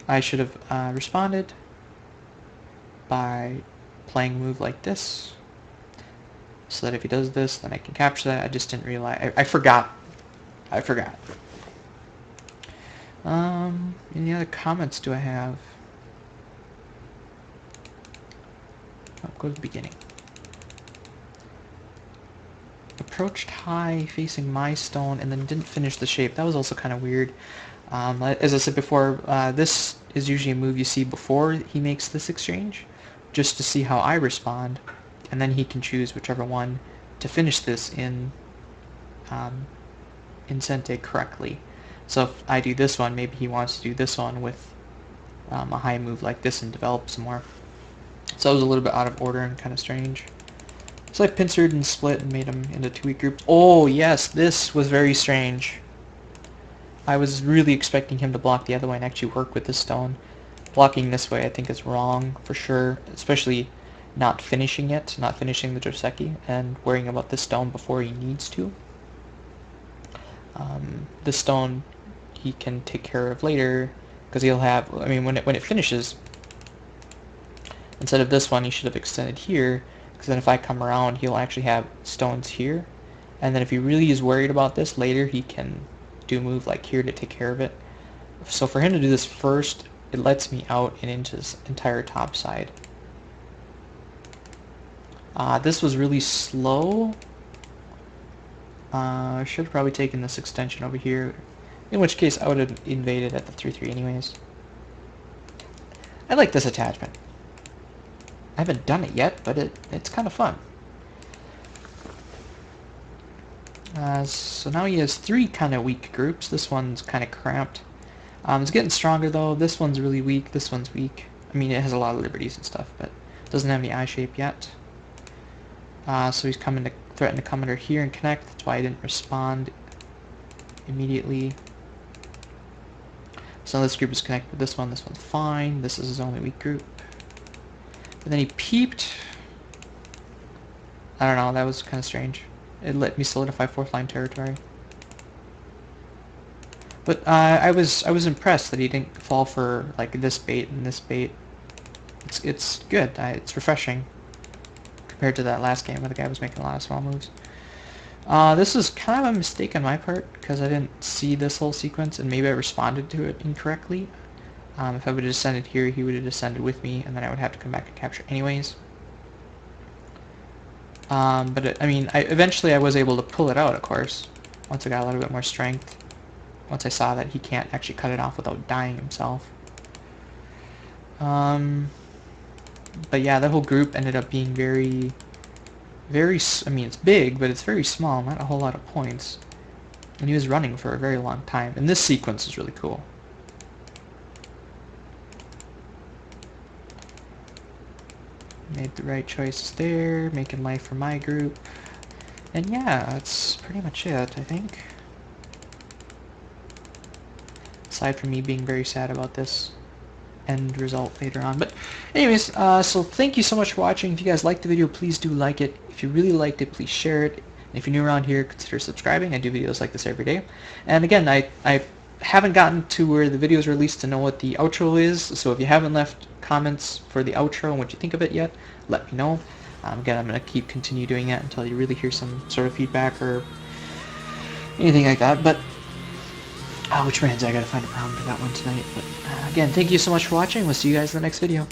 I should have responded by playing a move like this, so that if he does this, then I can capture that. I just didn't realize. I forgot. I forgot. Any other comments do I have? Oh, go to the beginning. Approached high, facing my stone, and then didn't finish the shape. That was also kind of weird. As I said before, this is usually a move you see before he makes this exchange, just to see how I respond, and then he can choose whichever one to finish this in Sente correctly. So if I do this one, maybe he wants to do this one with a high move like this and develop some more. So it was a little bit out of order and kind of strange. So I pincered and split and made them into 2 weak groups. Oh yes, this was very strange. I was really expecting him to block the other way and actually work with the stone. Blocking this way I think is wrong for sure, especially not finishing it, not finishing the Joseki, and worrying about this stone before he needs to. This stone he can take care of later, because he'll have, I mean, when it finishes, instead of this one he should have extended here, because then if I come around he'll actually have stones here, and then if he really is worried about this later, he can do a move like here to take care of it. So for him to do this first, it lets me out and into his entire top side. This was really slow. I should have probably taken this extension over here, in which case I would have invaded at the 3-3 anyways. I like this attachment. I haven't done it yet, but it's kind of fun. So now he has 3 kind of weak groups. This one's kind of cramped. It's getting stronger though. This one's really weak. This one's weak. I mean, it has a lot of liberties and stuff, but it doesn't have any eye shape yet. So he's coming to threaten to come under here and connect. That's why I didn't respond immediately. So this group is connected with this one. This one's fine. This is his only weak group. And then he peeped. I don't know. That was kind of strange. It let me solidify 4th line territory. But I was impressed that he didn't fall for like this bait and this bait. It's good. It's refreshing compared to that last game where the guy was making a lot of small moves. This is kind of a mistake on my part because I didn't see this whole sequence and maybe I responded to it incorrectly. If I would have descended here, he would have descended with me, and then I would have to come back and capture anyways. But I mean, eventually I was able to pull it out, of course, once I got a little bit more strength. Once I saw that he can't actually cut it off without dying himself. But yeah, that whole group ended up being very, I mean, it's big, but it's very small, not a whole lot of points. And he was running for a very long time. And this sequence is really cool. Made the right choices there, making life for my group. And yeah, that's pretty much it, I think. Aside from me being very sad about this end result later on. But anyways, so thank you so much for watching. If you guys liked the video, please do like it. If you really liked it, please share it. And if you're new around here, consider subscribing. I do videos like this every day. And again, I haven't gotten to where the video is released to know what the outro is, so if you haven't left comments for the outro and what you think of it yet, let me know. Again, I'm going to continue doing that until you really hear some sort of feedback or anything like that. But which brands? I gotta find a problem for that one tonight. But again, thank you so much for watching. We'll see you guys in the next video.